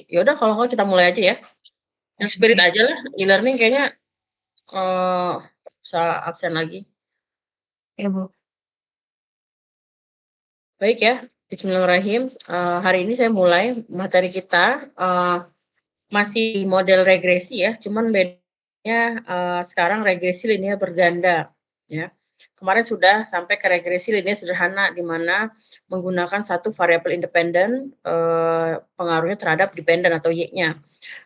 Ya udah kalau enggak kita mulai aja ya. Yang Spirit Oke. ajalah, e-learning kayaknya, eee, usah absen lagi. Ya, Bu. Baik ya, bismillahirrahmanirrahim, hari ini saya mulai materi kita, masih model regresi ya, cuman bedanya, sekarang regresi linear berganda, ya. Kemarin sudah sampai ke regresi linear sederhana, di mana menggunakan satu variabel independen, pengaruhnya terhadap dependen atau Y-nya.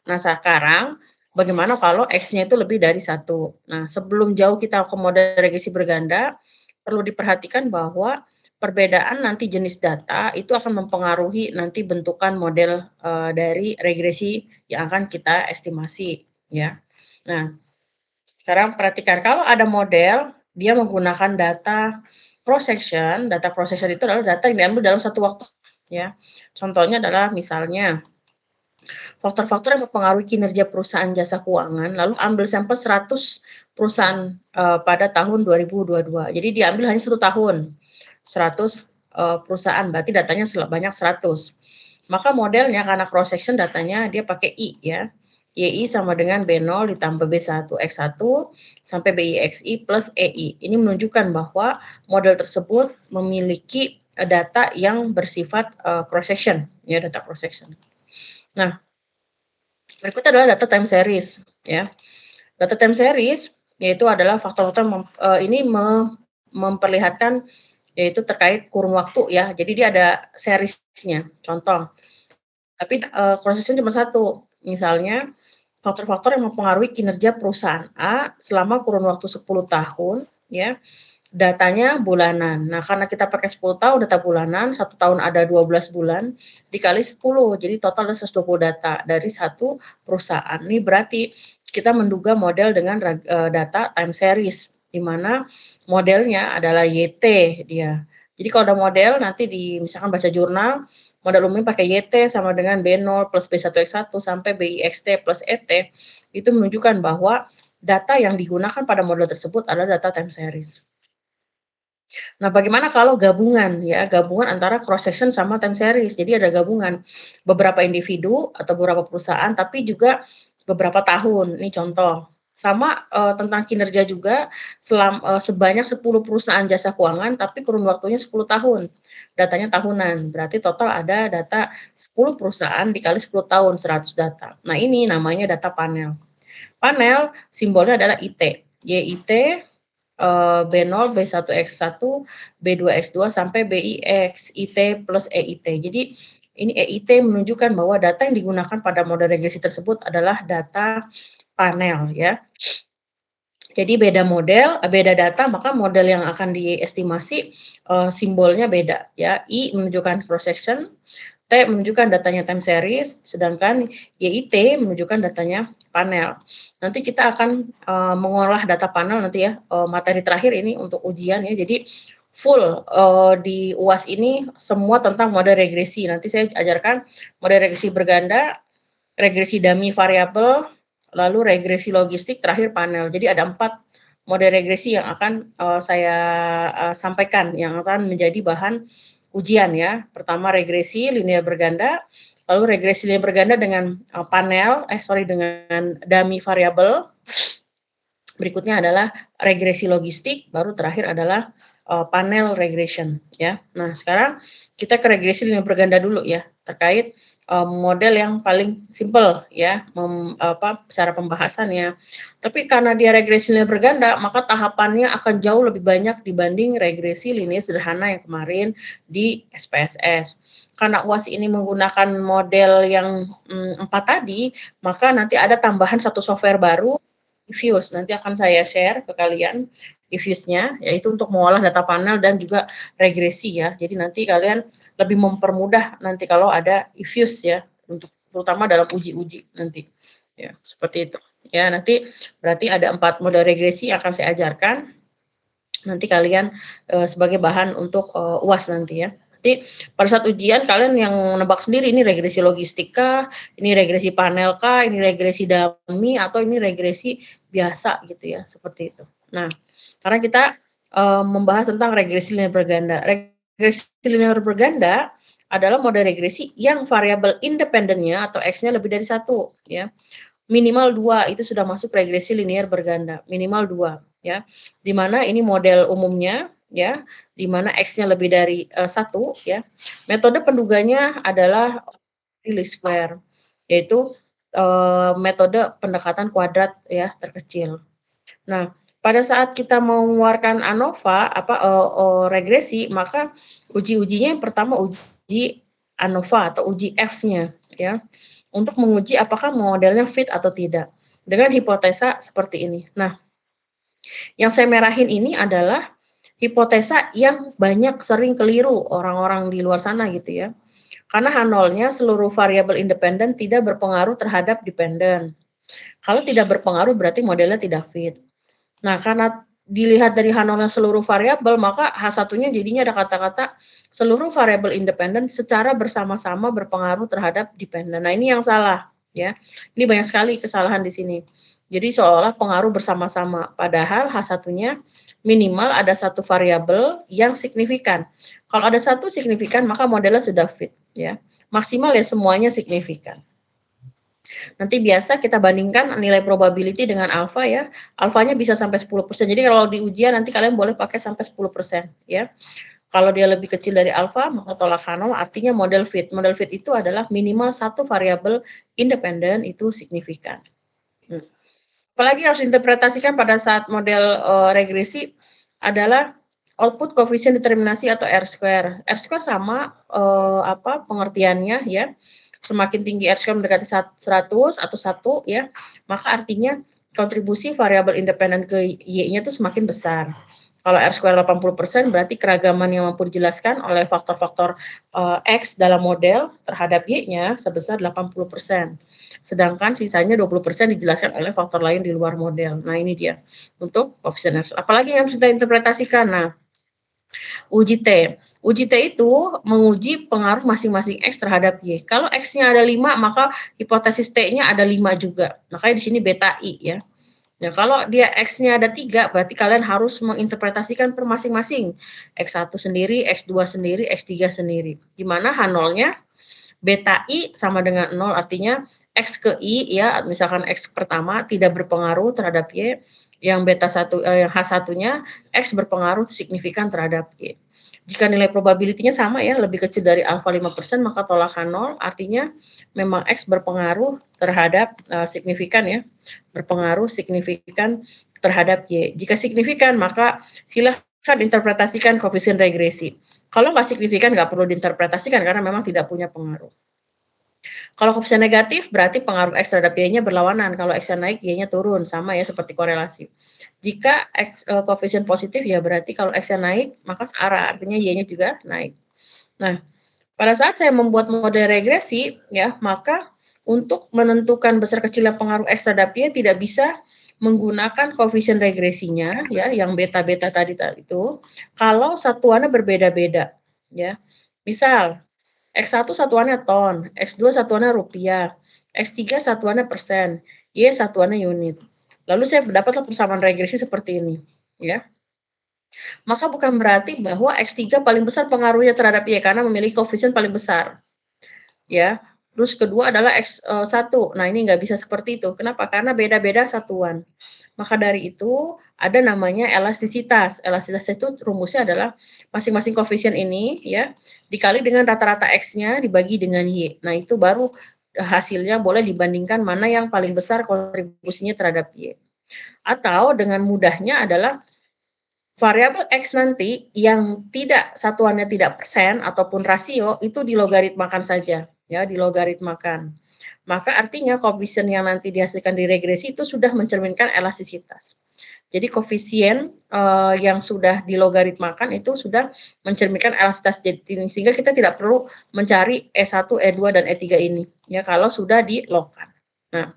Nah, sekarang bagaimana kalau X-nya itu lebih dari satu. Nah, sebelum jauh kita ke model regresi berganda, perlu diperhatikan bahwa perbedaan nanti jenis data itu akan mempengaruhi nanti bentukan model, dari regresi yang akan kita estimasi, ya. Nah, sekarang perhatikan kalau ada model, dia menggunakan data cross section itu adalah data yang diambil dalam satu waktu, ya. Contohnya adalah misalnya faktor-faktor yang mempengaruhi kinerja perusahaan jasa keuangan, lalu ambil sampel 100 perusahaan, pada tahun 2022. Jadi diambil hanya 1 tahun, 100, perusahaan, berarti datanya banyak 100. Maka modelnya karena cross section datanya dia pakai I ya. YI sama dengan B0 ditambah B1 X1 sampai BIXI plus EI. Ini menunjukkan bahwa model tersebut memiliki, data yang bersifat, cross section, ya data cross section. Nah, berikutnya adalah data time series, ya. Data time series yaitu adalah faktor-faktor ini memperlihatkan yaitu terkait kurun waktu ya. Jadi dia ada seriesnya. Contoh, tapi, cross-section cuma satu. Misalnya faktor-faktor yang mempengaruhi kinerja perusahaan A selama kurun waktu 10 tahun ya, datanya bulanan. Nah, karena kita pakai 10 tahun data bulanan, 1 tahun ada 12 bulan, dikali 10, jadi total ada 120 data dari satu perusahaan. Ini berarti kita menduga model dengan data time series, di mana modelnya adalah YT dia. Jadi kalau ada model nanti misalkan baca jurnal, model umumnya pakai YT sama dengan B0 plus B1X1 sampai BIXT plus ET, itu menunjukkan bahwa data yang digunakan pada model tersebut adalah data time series. Nah, bagaimana kalau gabungan ya, gabungan antara cross section sama time series. Jadi ada gabungan beberapa individu atau beberapa perusahaan, tapi juga beberapa tahun. Ini contoh. Sama, tentang kinerja juga sebanyak 10 perusahaan jasa keuangan, tapi kurun waktunya 10 tahun. Datanya tahunan, berarti total ada data 10 perusahaan dikali 10 tahun, 100 data. Nah, ini namanya data panel. Panel simbolnya adalah IT. YIT, B0, B1X1, B2X2 sampai BIXIT plus EIT. Jadi ini EIT menunjukkan bahwa data yang digunakan pada model regresi tersebut adalah data panel ya. Jadi beda model, beda data, maka model yang akan diestimasi, simbolnya beda ya. I menunjukkan cross section, T menunjukkan datanya time series, sedangkan YIT menunjukkan datanya panel. Nanti kita akan, mengolah data panel nanti ya, materi terakhir ini untuk ujian ya. Jadi full, di UAS ini semua tentang model regresi. Nanti saya ajarkan model regresi berganda, regresi dummy variabel, lalu regresi logistik, terakhir panel. Jadi ada 4 model regresi yang akan, saya, sampaikan, yang akan menjadi bahan ujian ya. Pertama regresi linear berganda, lalu regresi linear berganda dengan, dengan dummy variabel. Berikutnya adalah regresi logistik, baru terakhir adalah, panel regression ya. Nah, sekarang kita ke regresi linear berganda dulu ya, terkait, model yang paling simpel ya, secara pembahasannya. Tapi karena dia regresi linear berganda, maka tahapannya akan jauh lebih banyak dibanding regresi linear sederhana yang kemarin di SPSS. Karena UAS ini menggunakan model yang, 4 tadi, maka nanti ada tambahan satu software baru, Diffuse. Nanti akan saya share ke kalian Diffuse-nya, yaitu untuk mengolah data panel dan juga regresi ya. Jadi nanti kalian lebih mempermudah nanti kalau ada Diffuse ya, untuk terutama dalam uji-uji nanti. Ya, seperti itu. Ya, nanti berarti ada 4 model regresi yang akan saya ajarkan. Nanti kalian, sebagai bahan untuk, UAS nanti ya. Nanti pada saat ujian kalian yang nebak sendiri ini regresi logistik kah, ini regresi panel kah, ini regresi dummy, atau ini regresi biasa gitu ya, seperti itu. Nah, karena kita, membahas tentang regresi linear berganda. Regresi linear berganda adalah model regresi yang variabel independennya atau X-nya lebih dari 1 ya. Minimal 2 itu sudah masuk regresi linear berganda, minimal 2 ya. Di mana ini model umumnya ya, di mana X-nya lebih dari 1 ya. Metode penduganya adalah least square, yaitu metode pendekatan kuadrat ya terkecil. Nah, pada saat kita mau mengeluarkan ANOVA regresi, maka uji-ujinya yang pertama uji ANOVA atau uji F-nya ya, untuk menguji apakah modelnya fit atau tidak, dengan hipotesa seperti ini. Nah, yang saya merahin ini adalah hipotesa yang banyak sering keliru orang-orang di luar sana gitu ya. Karena H0-nya seluruh variabel independen tidak berpengaruh terhadap dependen. Kalau tidak berpengaruh berarti modelnya tidak fit. Nah, karena dilihat dari H0-nya seluruh variabel, maka H1-nya jadinya ada kata-kata seluruh variabel independen secara bersama-sama berpengaruh terhadap dependen. Nah, ini yang salah ya. Ini banyak sekali kesalahan di sini. Jadi seolah pengaruh bersama-sama, padahal H1-nya minimal ada satu variabel yang signifikan. Kalau ada satu signifikan, maka modelnya sudah fit ya. Maksimal ya semuanya signifikan. Nanti biasa kita bandingkan nilai probability dengan alfa ya. Alfanya bisa sampai 10%. Jadi kalau di ujian nanti kalian boleh pakai sampai 10% ya. Kalau dia lebih kecil dari alfa, maka tolak H0 artinya model fit. Model fit itu adalah minimal satu variabel independen itu signifikan. Apalagi harus diinterpretasikan pada saat model regresi adalah output koefisien determinasi atau R square. R square sama pengertiannya ya. Semakin tinggi R square mendekati 100 atau 1 ya, maka artinya kontribusi variabel independen ke Y-nya itu semakin besar. Kalau R square 80% berarti keragaman yang mampu dijelaskan oleh faktor-faktor X dalam model terhadap Y-nya sebesar 80%. Sedangkan sisanya 20% dijelaskan oleh faktor lain di luar model. Nah, ini dia untuk koefisien R. Apalagi yang harus kita interpretasikan. Nah, uji T. Uji T itu menguji pengaruh masing-masing X terhadap Y. Kalau X-nya ada 5, maka hipotesis T-nya ada 5 juga. Makanya di sini beta I ya. Nah, kalau dia X-nya ada 3, berarti kalian harus menginterpretasikan per masing-masing. X1 sendiri, X2 sendiri, X3 sendiri. Di mana H0-nya beta I sama dengan 0, artinya X ke I ya, misalkan X pertama tidak berpengaruh terhadap Y, yang yang H1-nya X berpengaruh signifikan terhadap Y. Jika nilai probability-nya sama ya, lebih kecil dari alfa 5%, maka tolak H0 artinya memang X berpengaruh terhadap signifikan ya, berpengaruh signifikan terhadap Y. Jika signifikan, maka silakan interpretasikan koefisien regresi. Kalau nggak signifikan, nggak perlu diinterpretasikan karena memang tidak punya pengaruh. Kalau koefisien negatif berarti pengaruh X terhadap Y-nya berlawanan. Kalau X-nya naik, Y-nya turun, sama ya seperti korelasi. Jika koefisien positif ya berarti kalau X-nya naik, maka searah, artinya Y-nya juga naik. Nah, pada saat saya membuat model regresi ya, maka untuk menentukan besar kecilnya pengaruh X terhadap Y tidak bisa menggunakan koefisien regresinya ya, yang beta-beta tadi itu, kalau satuannya berbeda-beda ya. Misal X1 satuannya ton, X2 satuannya rupiah, X3 satuannya persen, Y satuannya unit. Lalu saya mendapatkan persamaan regresi seperti ini, ya. Maka bukan berarti bahwa X3 paling besar pengaruhnya terhadap Y karena memiliki koefisien paling besar. Ya. Terus kedua adalah X1. Nah, ini nggak bisa seperti itu. Kenapa? Karena beda-beda satuan. Maka dari itu ada namanya elastisitas. Elastisitas itu rumusnya adalah masing-masing koefisien ini ya dikali dengan rata-rata X-nya dibagi dengan Y. Nah, itu baru hasilnya boleh dibandingkan mana yang paling besar kontribusinya terhadap Y. Atau dengan mudahnya adalah variabel X nanti yang tidak satuannya tidak persen ataupun rasio itu dilogaritmakan saja ya, dilogaritmakan. Maka artinya koefisien yang nanti dihasilkan di regresi itu sudah mencerminkan elastisitas. Jadi koefisien yang sudah dilogaritmakan itu sudah mencerminkan elastisitas, sehingga kita tidak perlu mencari E1, E2 dan E3 ini ya kalau sudah dilogkan. Nah,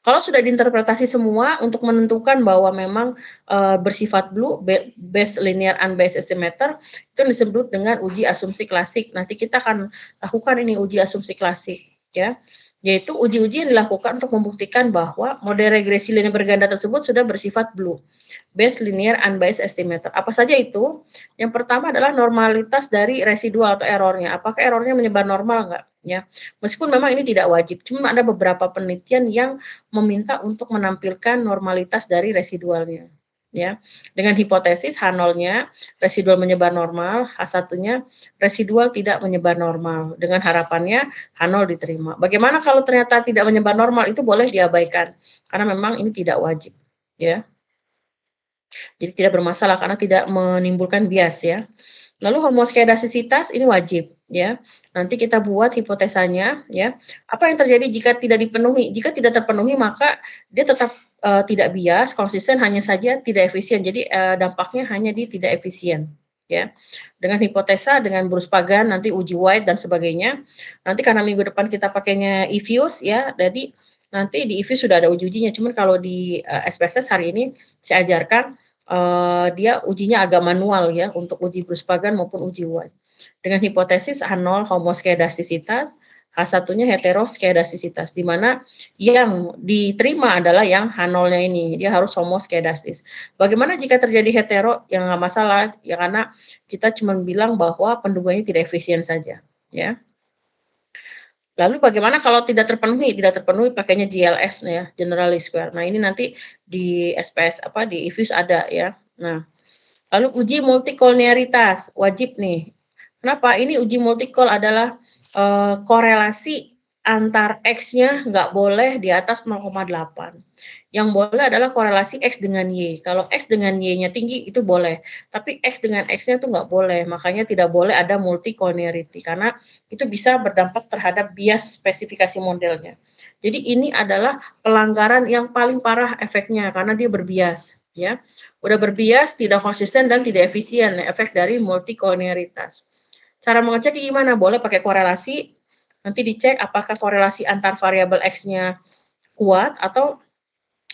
kalau sudah diinterpretasi semua untuk menentukan bahwa memang bersifat blue, based linear unbiased estimator, itu disebut dengan uji asumsi klasik. Nanti kita akan lakukan ini uji asumsi klasik, ya. yaitu uji-uji yang dilakukan untuk membuktikan bahwa model regresi linear berganda tersebut sudah bersifat blue, based linear unbiased estimator. Apa saja itu? Yang pertama adalah normalitas dari residual atau errornya. Apakah errornya menyebar normal enggak? Ya, meskipun memang ini tidak wajib, cuma ada beberapa penelitian yang meminta untuk menampilkan normalitas dari residualnya. Ya, dengan hipotesis H0-nya residual menyebar normal, H1-nya residual tidak menyebar normal. Dengan harapannya H0 diterima. Bagaimana kalau ternyata tidak menyebar normal? Itu boleh diabaikan karena memang ini tidak wajib, ya. Jadi tidak bermasalah karena tidak menimbulkan bias, ya. Lalu homoskedasisitas ini wajib, ya. Nanti kita buat hipotesanya, ya. Apa yang terjadi jika tidak dipenuhi? Jika tidak terpenuhi maka dia tetap tidak bias, konsisten, hanya saja tidak efisien. Jadi dampaknya hanya di tidak efisien, ya. Dengan hipotesa, dengan Bruce Pagan, nanti uji White dan sebagainya. Nanti karena minggu depan kita pakainya EViews, ya. Jadi nanti di EViews sudah ada uji-ujinya. Cuman kalau di SPSS hari ini saya ajarkan dia ujinya agak manual, ya, untuk uji Bruce Pagan maupun uji White. Dengan hipotesis H0 homoskedastisitas, H1-nya heteroskedastisitas, di mana yang diterima adalah yang H0-nya ini, dia harus homoskedastis. Bagaimana jika terjadi hetero? Ya nggak masalah, ya karena kita cuma bilang bahwa pendungannya tidak efisien saja, ya. Lalu bagaimana kalau tidak terpenuhi? Tidak terpenuhi pakainya GLS ya, general least square. Nah, ini nanti di SPS di EViews ada ya. Nah, lalu uji multikoliniaritas wajib nih. Kenapa? Ini uji multikol adalah korelasi antar X-nya nggak boleh di atas 0,8. Yang boleh adalah korelasi X dengan Y. Kalau X dengan Y-nya tinggi itu boleh, tapi X dengan X-nya tuh nggak boleh. Makanya tidak boleh ada multicollinearity karena itu bisa berdampak terhadap bias spesifikasi modelnya. Jadi ini adalah pelanggaran yang paling parah efeknya karena dia berbias, ya. Udah berbias, tidak konsisten dan tidak efisien efek dari multicollinearitas. Cara mengecek gimana? Boleh pakai korelasi, nanti dicek apakah korelasi antar variabel X-nya kuat atau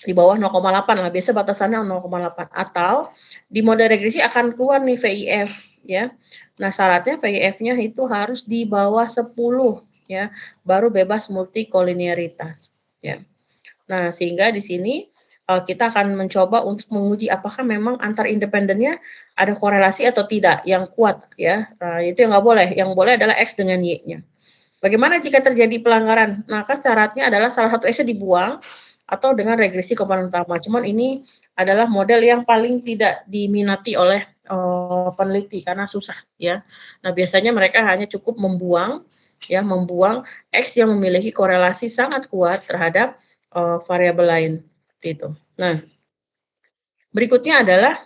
di bawah 0,8 lah, biasa batasannya 0,8 atau di model regresi akan keluar nih VIF ya. Nah, syaratnya VIF-nya itu harus di bawah 10 ya, baru bebas multikoliniaritas ya. Nah, sehingga di sini kita akan mencoba untuk menguji apakah memang antar independennya ada korelasi atau tidak yang kuat ya. Nah, itu yang nggak boleh. Yang boleh adalah X dengan Y-nya. Bagaimana jika terjadi pelanggaran? Maka syaratnya adalah salah satu X-nya dibuang atau dengan regresi komponen utama. Cuman ini adalah model yang paling tidak diminati oleh peneliti karena susah ya. Nah, biasanya mereka hanya cukup membuang X yang memiliki korelasi sangat kuat terhadap variabel lain seperti itu. Nah, berikutnya adalah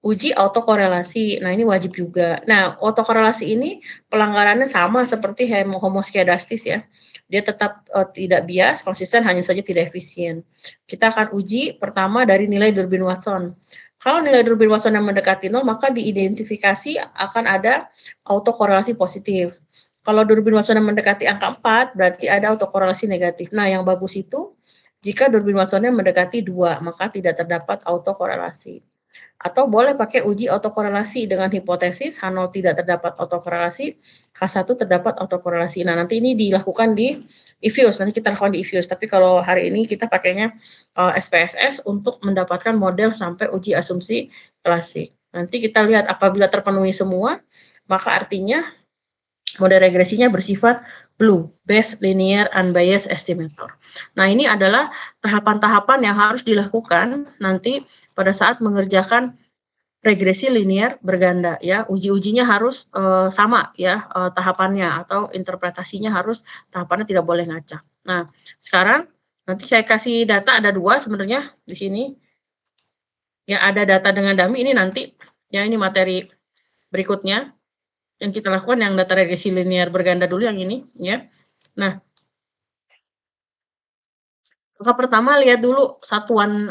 uji autokorelasi. Nah, ini wajib juga. Nah, autokorelasi ini pelanggarannya sama seperti homoskedastis ya. Dia tetap tidak bias, konsisten, hanya saja tidak efisien. Kita akan uji pertama dari nilai Durbin Watson. Kalau nilai Durbin Watson yang mendekati 0, maka diidentifikasi akan ada autokorelasi positif. Kalau Durbin Watson yang mendekati angka 4, berarti ada autokorelasi negatif. Nah, yang bagus itu jika Durbin Watsonnya mendekati 2, maka tidak terdapat autokorelasi. Atau boleh pakai uji autokorelasi dengan hipotesis H0 tidak terdapat autokorelasi, H1 terdapat autokorelasi. Nah, nanti ini dilakukan di EViews, nanti kita lakukan di EViews. Tapi kalau hari ini kita pakainya SPSS untuk mendapatkan model sampai uji asumsi klasik. Nanti kita lihat apabila terpenuhi semua, maka artinya model regresinya bersifat blue, based linear unbiased estimator. Nah, ini adalah tahapan-tahapan yang harus dilakukan nanti pada saat mengerjakan regresi linear berganda ya. Uji-ujinya harus sama ya tahapannya atau interpretasinya harus tahapannya tidak boleh ngacak. Nah, sekarang nanti saya kasih data ada 2 sebenarnya di sini. Ya, ada data dengan dummy ini nanti ya, ini materi berikutnya. Yang kita lakukan yang data regresi linear berganda dulu yang ini ya. Nah, langkah pertama lihat dulu satuan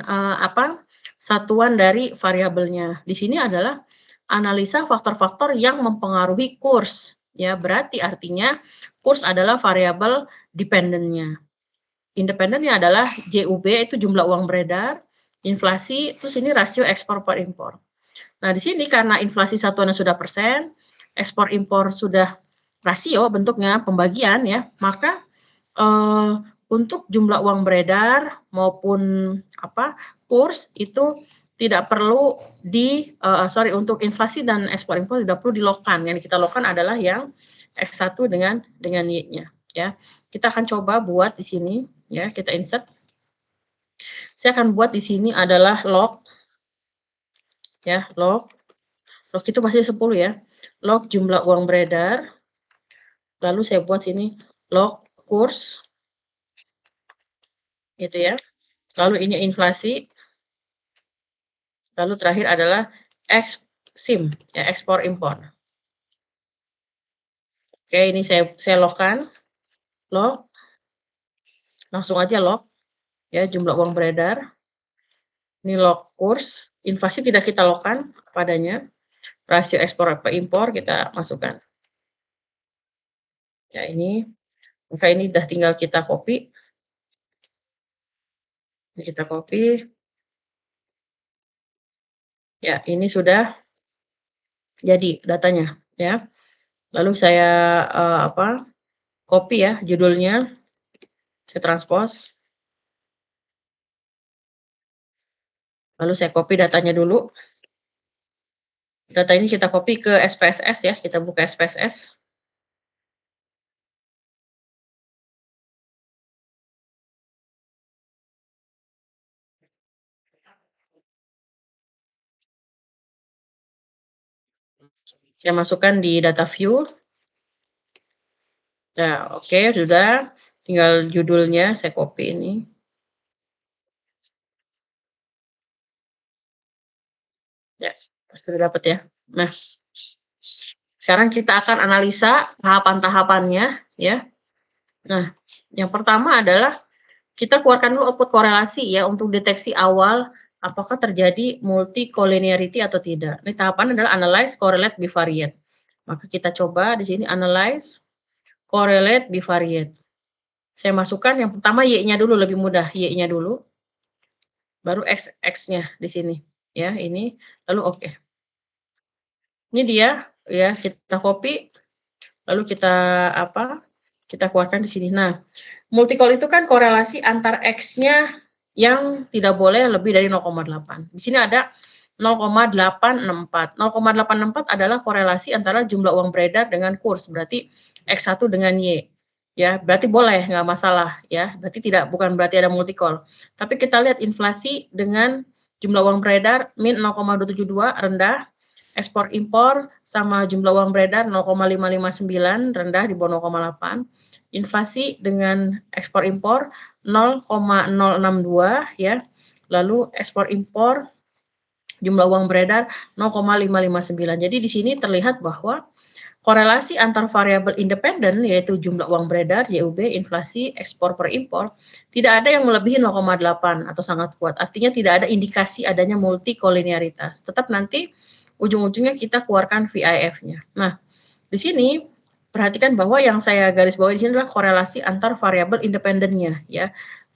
satuan dari variabelnya. Di sini adalah analisa faktor-faktor yang mempengaruhi kurs ya. Berarti artinya kurs adalah variabel dependennya. Independennya adalah JUB itu jumlah uang beredar, inflasi, terus ini rasio ekspor per impor. Nah, di sini karena inflasi satuannya sudah persen, ekspor impor sudah rasio bentuknya pembagian ya, maka untuk jumlah uang beredar maupun kurs itu tidak perlu untuk inflasi dan ekspor impor tidak perlu di-lock-kan. Yang kita lock-kan adalah yang X1 dengan Y-nya ya. Kita akan coba buat di sini ya, kita insert. Saya akan buat di sini adalah lock ya, lock itu pasti 10 ya. Lock jumlah uang beredar. Lalu saya buat sini lock kurs gitu ya. Lalu ini inflasi. Lalu terakhir adalah SIM ya, ekspor impor. Oke, ini saya lock-kan. Lock. Langsung aja lock ya, jumlah uang beredar. Ini lock kurs. Inflasi tidak kita lock-kan padanya. Rasio ekspor impor kita masukkan. Ya, ini. Maka ini udah tinggal kita copy. Ini kita copy. Ya, ini sudah jadi datanya ya. Lalu saya copy ya judulnya. Saya transpose. Lalu saya copy datanya dulu. Data ini kita copy ke SPSS ya, kita buka SPSS. Saya masukkan di data view. Nah, oke, sudah. Tinggal judulnya saya copy ini. Ya, sudah dapat ya. Nah, sekarang kita akan analisa tahapan-tahapannya ya. Nah, yang pertama adalah kita keluarkan dulu output korelasi ya untuk deteksi awal apakah terjadi multi-collinearity atau tidak. Ini tahapan adalah analyze, correlate, bivariate. Maka kita coba di sini analyze, correlate, bivariate. Saya masukkan yang pertama Y-nya dulu, lebih mudah, Y-nya dulu. Baru X-nya di sini. Ya, ini. Lalu oke. Ini dia, ya, kita copy. Lalu kita kita keluarkan di sini. Nah, multicol itu kan korelasi antar X-nya yang tidak boleh lebih dari 0,8. Di sini ada 0,864. 0,864 adalah korelasi antara jumlah uang beredar dengan kurs, berarti X1 dengan Y. Ya, berarti boleh, nggak masalah ya. Berarti bukan berarti ada multicol. Tapi kita lihat inflasi dengan jumlah uang beredar min 0,272 rendah, ekspor impor sama jumlah uang beredar 0,559 rendah di bawah 0,8. Inflasi dengan ekspor impor 0,062 ya. Lalu ekspor impor jumlah uang beredar 0,559. Jadi di sini terlihat bahwa korelasi antar variabel independen yaitu jumlah uang beredar YUB, inflasi, ekspor per impor tidak ada yang melebihi 0,8 atau sangat kuat. Artinya tidak ada indikasi adanya multikolinearitas. Tetap nanti ujung-ujungnya kita keluarkan VIF-nya. Nah, di sini perhatikan bahwa yang saya garis bawahi di sini adalah korelasi antar variabel independennya ya.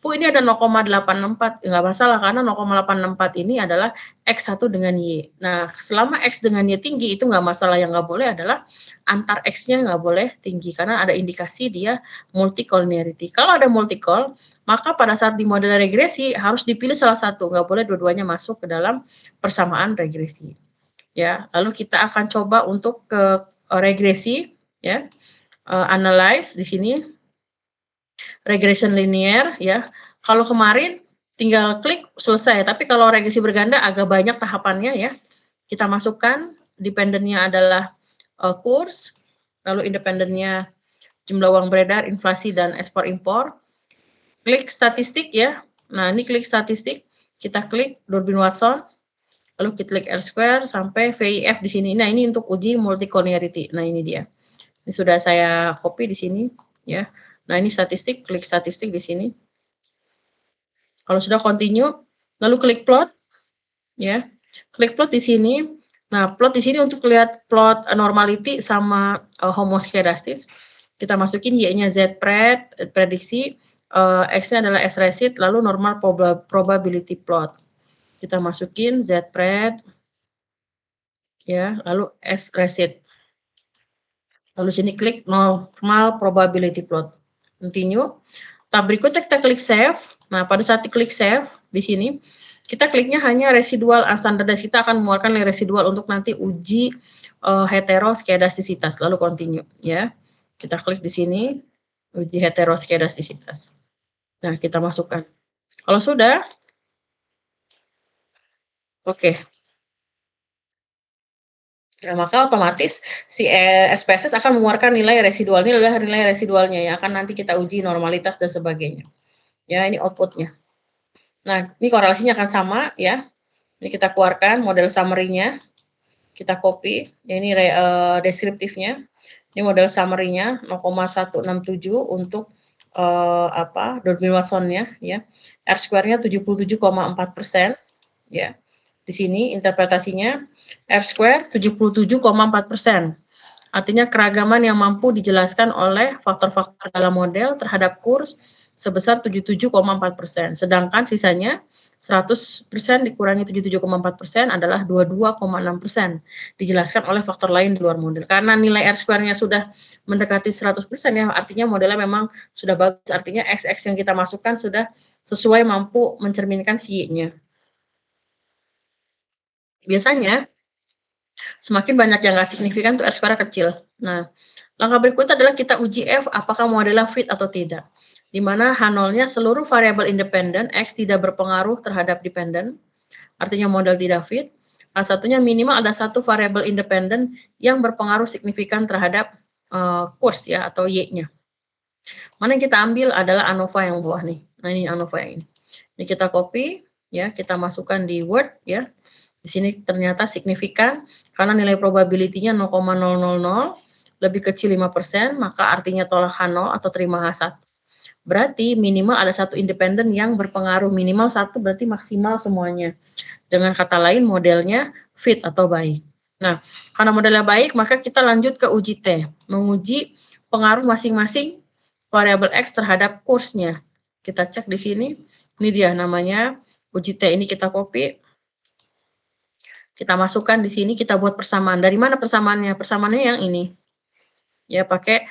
Bu, ini ada 0,864, nggak masalah karena 0,864 ini adalah X1 dengan Y. Nah, selama X dengan Y tinggi itu nggak masalah, yang nggak boleh adalah antar X-nya nggak boleh tinggi karena ada indikasi dia multicollinearity. Kalau ada multicol, maka pada saat di model regresi harus dipilih salah satu, nggak boleh dua-duanya masuk ke dalam persamaan regresi. Ya, lalu kita akan coba untuk ke regresi ya. Analyze di sini regression linear ya. Kalau kemarin tinggal klik selesai, tapi kalau regresi berganda agak banyak tahapannya ya. Kita masukkan dependennya adalah kurs, lalu independennya jumlah uang beredar, inflasi dan ekspor impor. Klik statistik ya. Nah, ini klik statistik, kita klik Durbin Watson, lalu kita klik R-square sampai VIF di sini. Nah, ini untuk uji multicollinearity. Nah, ini dia. Ini sudah saya copy di sini ya. Nah, ini statistik, klik statistik di sini. Kalau sudah continue, lalu klik plot ya. Klik plot di sini. Nah, plot di sini untuk lihat plot normality sama homoskedastis. Kita masukin Y-nya Z-pred, prediksi, X-nya adalah S-recit, lalu normal probability plot. Kita masukin Z-pred ya, lalu S-recit. Lalu sini klik normal probability plot. Continue. Tahap berikutnya kita klik save. Nah, pada saat diklik save di sini, kita kliknya hanya residual unstandardized. Kita akan mengeluarkan nilai residual untuk nanti uji heteroskedastisitas, lalu continue ya. Kita klik di sini, uji heteroskedastisitas. Nah, kita masukkan. Kalau sudah, oke. Nah, maka otomatis si SPSS akan mengeluarkan nilai residual. Ini adalah nilai residualnya yang akan nanti kita uji normalitas dan sebagainya. Ya, ini outputnya. Nah, ini korelasinya akan sama ya. Ini kita keluarkan model summary-nya. Kita copy. Ya, ini deskriptifnya. Ini model summary-nya 0,167 untuk Dolbein Watson-nya ya. R square-nya 77,4% ya. Di sini interpretasinya R square 77,4%. Artinya keragaman yang mampu dijelaskan oleh faktor-faktor dalam model terhadap kurs sebesar 77,4%. Sedangkan sisanya 100% dikurangi 77,4% adalah 22,6%. Dijelaskan oleh faktor lain di luar model. Karena nilai R square-nya sudah mendekati 100% ya, artinya modelnya memang sudah bagus. Artinya XX yang kita masukkan sudah sesuai mampu mencerminkan si Y-nya. Biasanya semakin banyak yang nggak signifikan tuh R square kecil. Nah, langkah berikutnya adalah kita uji F apakah modelnya fit atau tidak. Di mana H0-nya seluruh variabel independen, X tidak berpengaruh terhadap dependen, artinya model tidak fit. H1-nya minimal ada satu variabel independen yang berpengaruh signifikan terhadap kurs ya atau Y-nya. Mana yang kita ambil adalah ANOVA yang bawah nih. Nah, ini ANOVA yang ini. Ini kita copy ya, kita masukkan di Word ya. Di sini ternyata signifikan karena nilai probability-nya 0,000 lebih kecil 5%, maka artinya tolak H0 atau terima H1. Berarti minimal ada satu independen yang berpengaruh, minimal satu berarti maksimal semuanya. Dengan kata lain modelnya fit atau baik. Nah, karena modelnya baik, maka kita lanjut ke uji T, menguji pengaruh masing-masing variabel X terhadap kursnya. Kita cek di sini, ini dia namanya uji T, ini kita copy. Kita masukkan di sini, kita buat persamaan. Dari mana persamaannya? Persamaannya yang ini. Ya, pakai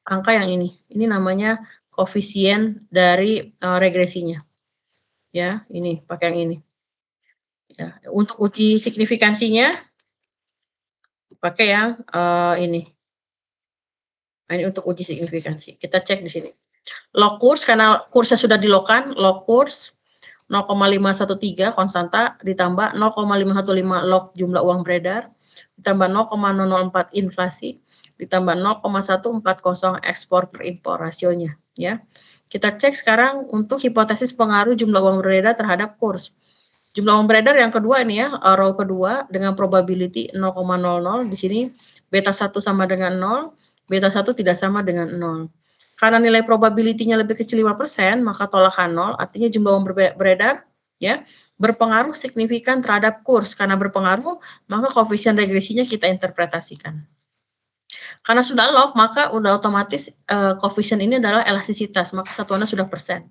angka yang ini. Ini namanya koefisien dari regresinya. Ya, ini pakai yang ini. Ya, untuk uji signifikansinya pakai yang ini. Nah, ini untuk uji signifikansi. Kita cek di sini. Log kurs karena kursnya sudah dilokan, log kurs 0,513 konstanta ditambah 0,515 log jumlah uang beredar ditambah 0,004 inflasi ditambah 0,140 ekspor per impor rasionya ya. Kita cek sekarang untuk hipotesis pengaruh jumlah uang beredar terhadap kurs. Jumlah uang beredar yang kedua ini ya, row kedua dengan probability 0,00 di sini beta 1 sama dengan 0, beta 1 tidak sama dengan 0. Karena nilai probability-nya lebih kecil 5%, maka tolak H0, artinya jumlah uang beredar ya, berpengaruh signifikan terhadap kurs. Karena berpengaruh, maka koefisien regresinya kita interpretasikan. Karena sudah log, maka udah otomatis koefisien ini adalah elastisitas, maka satuannya sudah persen.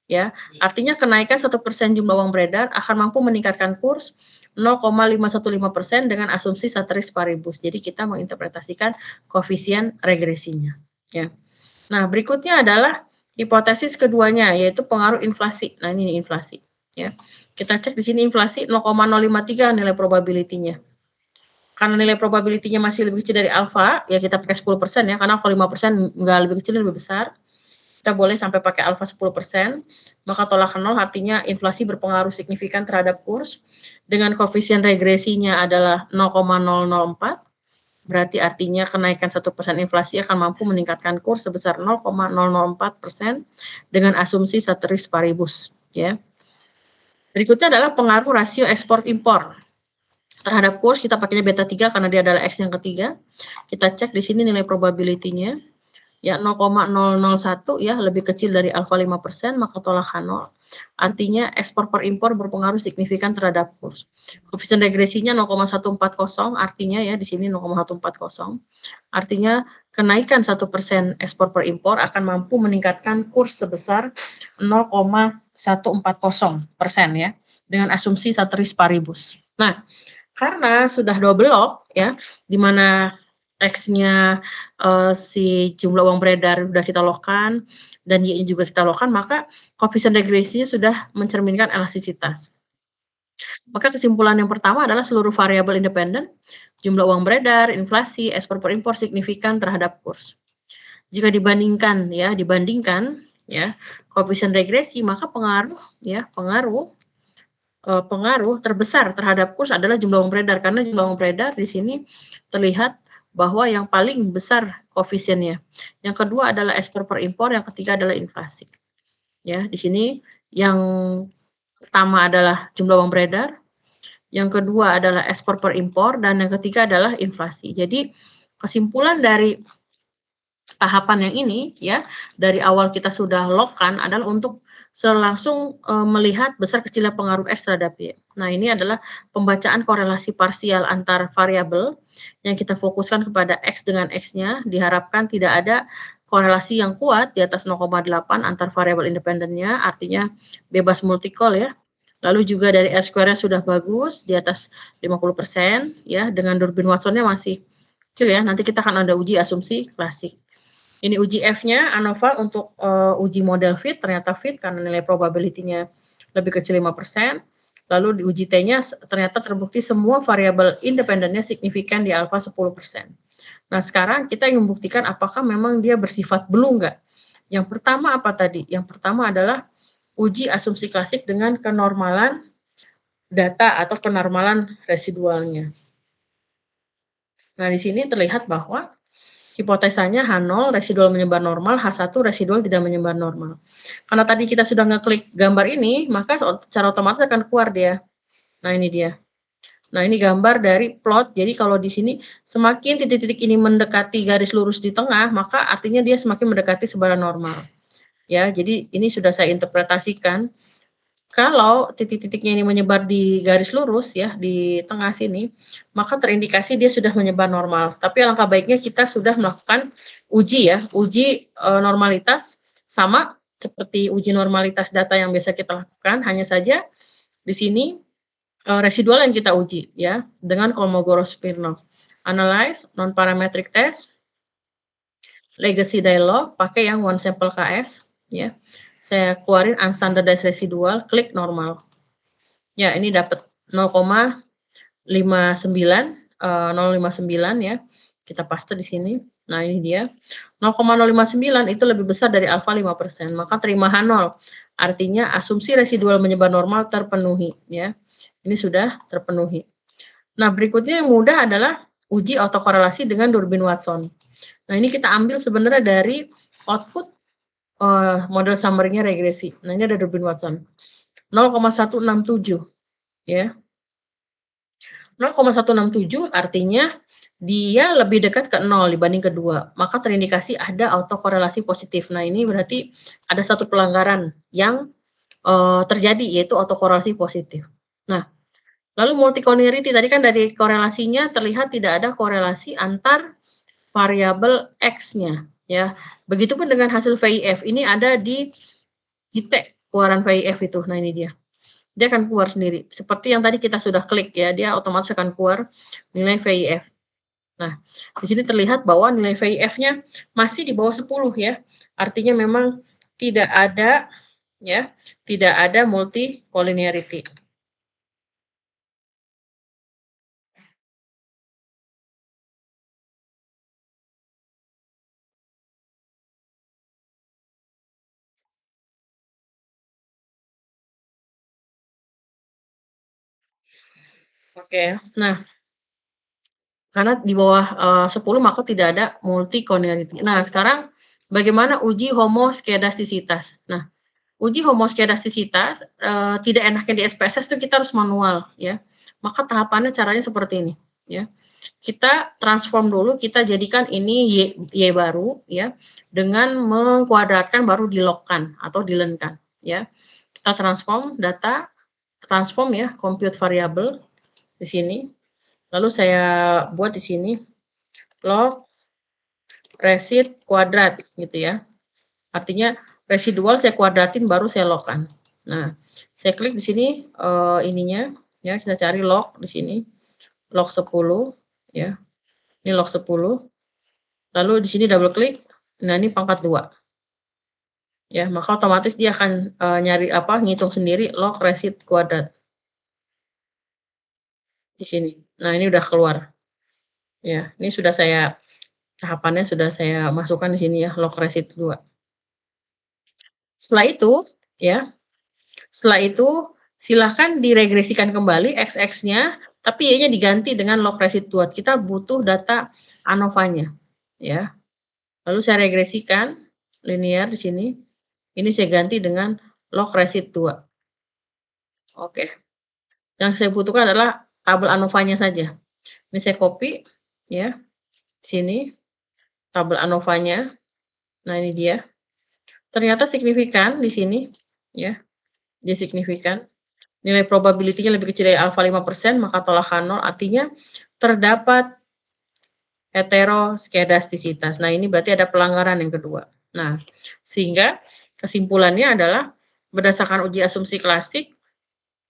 Ya, artinya kenaikan 1% jumlah uang beredar akan mampu meningkatkan kurs 0,515% dengan asumsi ceteris paribus. Jadi kita menginterpretasikan koefisien regresinya. Ya. Nah, berikutnya adalah hipotesis keduanya, yaitu pengaruh inflasi. Nah, ini inflasi. Ya. Kita cek di sini inflasi 0,053 nilai probability-nya. Karena nilai probability-nya masih lebih kecil dari alfa, ya kita pakai 10% ya, karena kalau 5% nggak lebih kecil, lebih besar. Kita boleh sampai pakai alfa 10%, maka tolak 0 artinya inflasi berpengaruh signifikan terhadap kurs. Dengan koefisien regresinya adalah 0,004, berarti artinya kenaikan 1% inflasi akan mampu meningkatkan kurs sebesar 0,004% dengan asumsi ceteris paribus. Ya. Berikutnya adalah pengaruh rasio ekspor impor terhadap kurs. Kita pakainya beta 3 karena dia adalah X yang ketiga. Kita cek di sini nilai probability-nya. Ya 0,001 ya lebih kecil dari alfa 5%, maka tolak H0. Artinya ekspor per impor berpengaruh signifikan terhadap kurs. Koefisien regresinya 0,140, artinya ya di sini 0,140. Artinya kenaikan 1% ekspor per impor akan mampu meningkatkan kurs sebesar 0,140% ya dengan asumsi ceteris paribus. Nah, karena sudah double log ya di mana X-nya, si jumlah uang beredar sudah kita lockkan dan Y-nya juga kita lockkan, maka koefisien regresinya sudah mencerminkan elastisitas. Maka kesimpulan yang pertama adalah seluruh variabel independen, jumlah uang beredar, inflasi, ekspor per impor signifikan terhadap kurs. Jika dibandingkan koefisien regresi, maka pengaruh terbesar terhadap kurs adalah jumlah uang beredar, karena jumlah uang beredar di sini terlihat bahwa yang paling besar koefisiennya. Yang kedua adalah ekspor per impor, yang ketiga adalah inflasi. Ya, di sini yang pertama adalah jumlah uang beredar, yang kedua adalah ekspor per impor, dan yang ketiga adalah inflasi. Jadi kesimpulan dari tahapan yang ini ya, dari awal kita sudah lockkan adalah untuk langsung melihat besar kecilnya pengaruh X terhadap Y. Nah, ini adalah pembacaan korelasi parsial antar variabel yang kita fokuskan kepada X dengan X-nya. Diharapkan tidak ada korelasi yang kuat di atas 0,8 antar variabel independennya, artinya bebas multicol ya. Lalu juga dari R-square-nya sudah bagus di atas 50% ya, dengan Durbin Watson-nya masih kecil ya. Nanti kita akan ada uji asumsi klasik. Ini uji F-nya ANOVA untuk uji model fit, ternyata fit karena nilai probability-nya lebih kecil 5%. Lalu di uji T-nya ternyata terbukti semua variabel independennya signifikan di alfa 10%. Nah, sekarang kita ingin membuktikan apakah memang dia bersifat blue enggak. Yang pertama apa tadi? Yang pertama adalah uji asumsi klasik dengan kenormalan data atau kenormalan residualnya. Nah, di sini terlihat bahwa hipotesanya H0 residual menyebar normal, H1 residual tidak menyebar normal. Karena tadi kita sudah ngeklik gambar ini, maka secara otomatis akan keluar dia. Nah, ini dia. Nah, ini gambar dari plot. Jadi kalau di sini semakin titik-titik ini mendekati garis lurus di tengah, maka artinya dia semakin mendekati sebaran normal. Ya, jadi ini sudah saya interpretasikan. Kalau titik-titiknya ini menyebar di garis lurus ya, di tengah sini, maka terindikasi dia sudah menyebar normal. Tapi alangkah baiknya kita sudah melakukan uji ya, uji normalitas sama seperti uji normalitas data yang biasa kita lakukan, hanya saja di sini residual yang kita uji ya dengan Kolmogorov-Smirnov. Analyze non-parametric test, legacy dialog, pakai yang one sample KS ya. Saya keluarin unstandardized residual, klik normal. Ya, ini dapat 0,59 ya. Kita paste di sini. Nah, ini dia. 0,059 itu lebih besar dari alfa 5%, maka terima H0. Artinya asumsi residual menyebar normal terpenuhi ya. Ini sudah terpenuhi. Nah, berikutnya yang mudah adalah uji autokorelasi dengan Durbin Watson. Nah, ini kita ambil sebenarnya dari output model summary-nya regresi. Nah, ini ada Durbin Watson. 0,167 ya. 0,167 artinya dia lebih dekat ke 0 dibanding ke 2. Maka terindikasi ada autokorelasi positif. Nah, ini berarti ada satu pelanggaran yang terjadi, yaitu autokorelasi positif. Nah, lalu multicolinearity tadi kan dari korelasinya terlihat tidak ada korelasi antar variabel X-nya ya. Begitupun dengan hasil VIF. Ini ada di JIT keluaran VIF itu. Nah, ini dia. Dia akan keluar sendiri. Seperti yang tadi kita sudah klik ya, dia otomatis akan keluar nilai VIF. Nah, di sini terlihat bahwa nilai VIF-nya masih di bawah 10 ya. Artinya memang tidak ada multicolinearity. Oke, nah karena di bawah 10 maka tidak ada multicolinearity. Nah, sekarang bagaimana uji homoskedastisitas? Nah, uji homoskedastisitas tidak enaknya di SPSS itu kita harus manual ya. Maka tahapannya caranya seperti ini ya. Kita transform dulu, kita jadikan ini Y baru ya, dengan mengkuadratkan baru di-lockkan atau di-learn-kan ya. Kita transform data, transform ya, compute variable di sini. Lalu saya buat di sini log resid kuadrat gitu ya. Artinya residual saya kuadratin baru saya log-kan. Nah, saya klik di sini ininya ya, kita cari log di sini. Log 10 ya. Ini log 10. Lalu di sini double klik. Nah, ini pangkat 2. Ya, maka otomatis dia akan ngitung sendiri log receipt kuadrat. Di sini. Nah, ini udah keluar. Ya, ini sudah tahapannya sudah saya masukkan di sini ya, log receipt 2. Setelah itu silahkan diregresikan kembali X-nya, tapi Y-nya diganti dengan log receipt 2. Kita butuh data ANOVA-nya, ya. Lalu saya regresikan linear di sini. Ini saya ganti dengan log receipt 2. Oke. Yang saya butuhkan adalah tabel ANOVA-nya saja. Ini saya copy, ya. Sini tabel ANOVA-nya. Nah, ini dia. Ternyata signifikan di sini, ya. Dia signifikan. Nilai probability-nya lebih kecil dari alfa 5%, maka tolakkan 0, artinya terdapat heteroskedastisitas. Nah, ini berarti ada pelanggaran yang kedua. Nah, sehingga kesimpulannya adalah berdasarkan uji asumsi klasik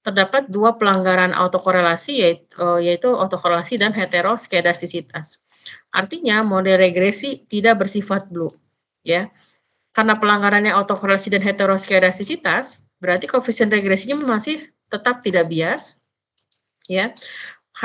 terdapat 2 pelanggaran autokorelasi yaitu autokorelasi dan heteroskedastisitas. Artinya model regresi tidak bersifat blue, ya. Karena pelanggarannya autokorelasi dan heteroskedastisitas, berarti koefisien regresinya masih tetap tidak bias, ya,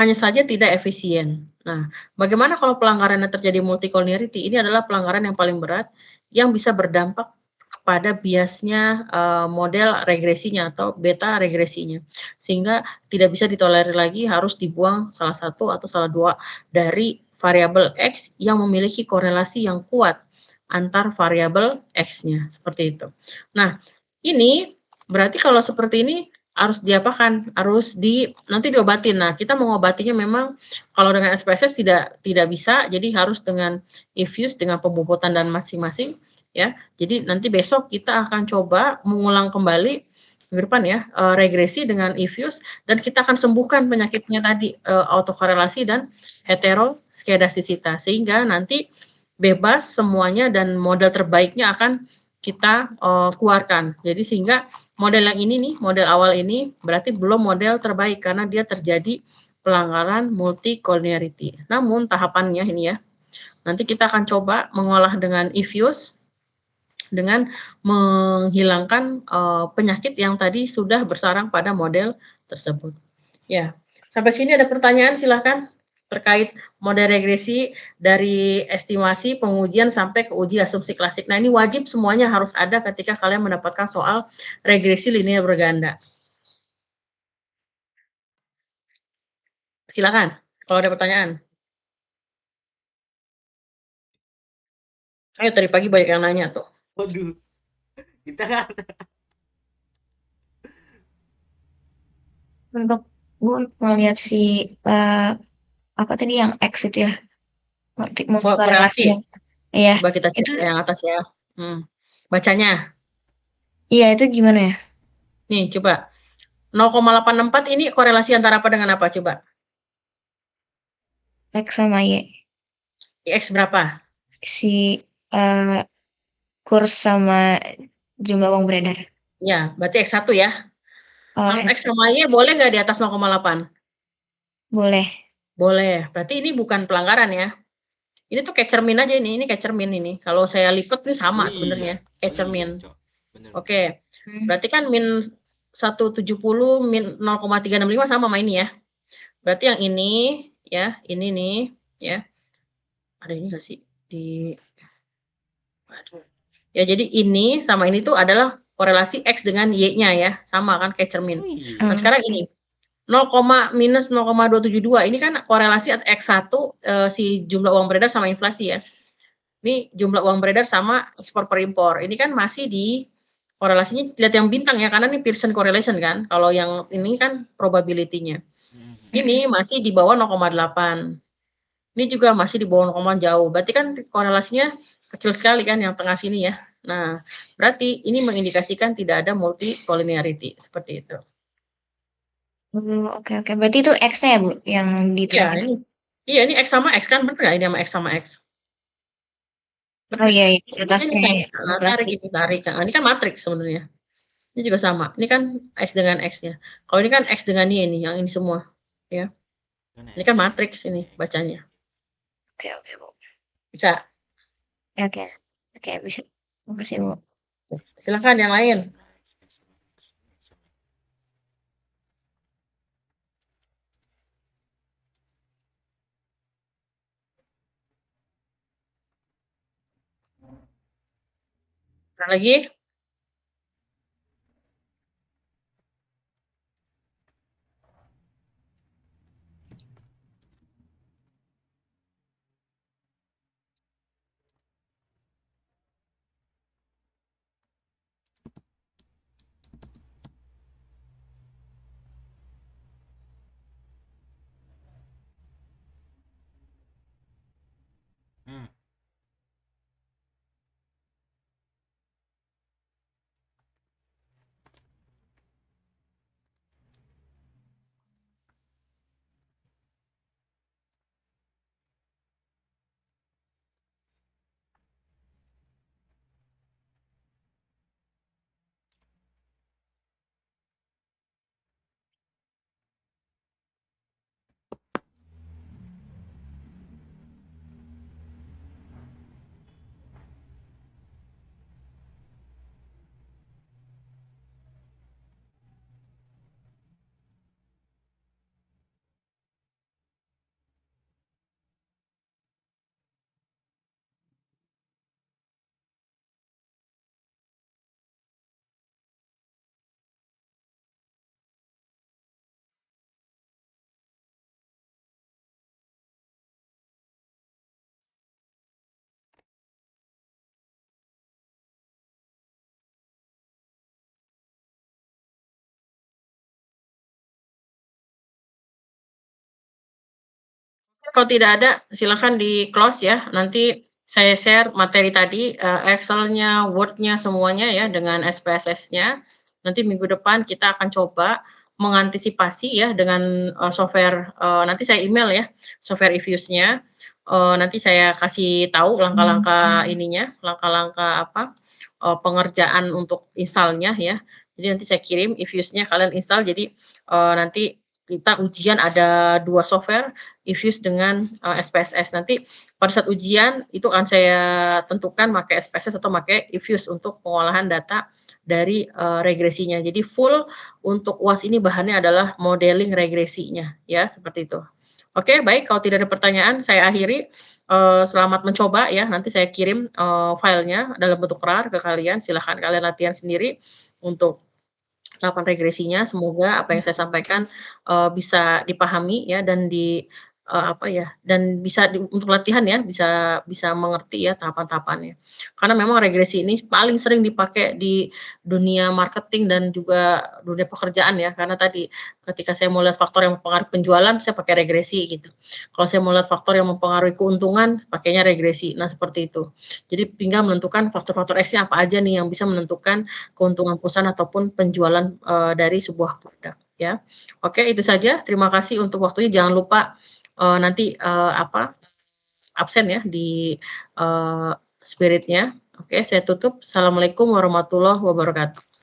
hanya saja tidak efisien. Nah, bagaimana kalau pelanggarannya terjadi multicollinearity? Ini adalah pelanggaran yang paling berat yang bisa berdampak kepada biasnya model regresinya atau beta regresinya, sehingga tidak bisa ditolerir lagi, harus dibuang salah satu atau salah dua dari variabel X yang memiliki korelasi yang kuat antar variabel X-nya, seperti itu. Nah, ini berarti kalau seperti ini harus diapakan? Nanti diobatin. Nah, kita mengobatinya memang kalau dengan SPSS tidak bisa, jadi harus dengan infuse dengan pembobotan dan masing-masing, ya. Jadi nanti besok kita akan coba mengulang kembali minggu depan ya, regresi dengan infuse dan kita akan sembuhkan penyakitnya tadi, autokorelasi dan heteroskedastisitas, sehingga nanti bebas semuanya dan model terbaiknya akan kita keluarkan. Jadi sehingga model yang ini nih, model awal ini berarti belum model terbaik karena dia terjadi pelanggaran multicollinearity. Namun tahapannya ini ya, nanti kita akan coba mengolah dengan infuse dengan menghilangkan penyakit yang tadi sudah bersarang pada model tersebut. Ya, sampai sini ada pertanyaan silahkan terkait model regresi dari estimasi, pengujian sampai ke uji asumsi klasik. Nah, ini wajib semuanya harus ada ketika kalian mendapatkan soal regresi linear berganda. Silakan kalau ada pertanyaan. Ayo, tadi pagi banyak yang nanya tuh. Waduh, kita kan Untuk gue melihat si apa tadi yang X itu ya, Korelasi. Iya, Coba kita cek itu yang atas ya. Bacanya. iya itu gimana ya? Nih, coba. 0,84 ini korelasi antara apa dengan apa? Coba. X sama Y. X berapa? Si kurs sama jumlah uang beredar. Ya, berarti X1 ya. Oh, X sama Y boleh nggak di atas 0,8? boleh. Boleh. Berarti ini bukan pelanggaran ya. Ini tuh kayak cermin aja ini kayak cermin ini. Kalau saya lipat ini sama sebenarnya, kayak cermin. Oke. Berarti kan min 170 min 0,365 sama ini ya. Berarti yang ini ya, ini nih ya. Ada ini nggak sih di ya, jadi ini sama ini tuh adalah korelasi X dengan Y-nya ya, sama kan kayak cermin. Nah, sekarang ini 0, minus 0,272 ini kan korelasi X1 si jumlah uang beredar sama inflasi ya. Ini jumlah uang beredar sama ekspor per impor. Ini kan masih di korelasinya lihat yang bintang ya, karena ini Pearson correlation kan. Kalau yang ini kan probability-nya. Ini masih di bawah 0,8. Ini juga masih di bawah 0, jauh. Berarti kan korelasinya kecil sekali kan yang tengah sini ya. Nah, berarti ini mengindikasikan tidak ada multicollinearity seperti itu. Oke. Berarti itu X-nya ya, Bu, yang Iya, diterapkan? ini X sama X kan, bener nggak ini sama X sama X? Oh iya, Ini tarik. Nah, ini kan matriks sebenarnya. Ini juga sama. Ini kan X dengan X-nya. Kalau ini kan X dengan Y nih, yang ini semua. Ya. Ini kan matriks ini bacanya. Oke, Bu. Bisa? Oke. Oke, bisa. Makasih, Bu. Silakan yang lain. Ada lagi? Hmm. Kalau tidak ada, silakan di-close ya. Nanti saya share materi tadi, Excel-nya, Word-nya, semuanya ya dengan SPSS-nya. Nanti minggu depan kita akan coba mengantisipasi ya dengan, software, nanti saya email ya, software Ifuse-nya. Nanti saya kasih tahu langkah-langkah ininya, langkah-langkah apa, pengerjaan untuk install-nya ya. Jadi nanti saya kirim Ifuse-nya, kalian install. Jadi, nanti kita ujian ada 2 software, Ifuse dengan, SPSS. Nanti pada saat ujian itu akan saya tentukan pakai SPSS atau pakai Ifuse untuk pengolahan data dari, regresinya. Jadi full untuk UAS ini bahannya adalah modeling regresinya ya, seperti itu. Oke, baik, kalau tidak ada pertanyaan saya akhiri, selamat mencoba ya, nanti saya kirim, filenya dalam bentuk RAR ke kalian, silahkan kalian latihan sendiri untuk tahapan regresinya. Semoga apa yang saya sampaikan, bisa dipahami ya dan apa ya, dan bisa untuk latihan ya, bisa bisa mengerti ya tahapan-tahapannya. Karena memang regresi ini paling sering dipakai di dunia marketing dan juga dunia pekerjaan ya, karena tadi ketika saya mau lihat faktor yang mempengaruhi penjualan, saya pakai regresi gitu. Kalau saya mau lihat faktor yang mempengaruhi keuntungan, pakainya regresi. Nah, seperti itu. Jadi tinggal menentukan faktor-faktor X-nya apa aja nih yang bisa menentukan keuntungan perusahaan ataupun penjualan, dari sebuah produk ya. Oke, itu saja. Terima kasih untuk waktunya. Jangan lupa, nanti, apa, absen ya di, spirit-nya. Oke, saya tutup. Assalamualaikum warahmatullahi wabarakatuh.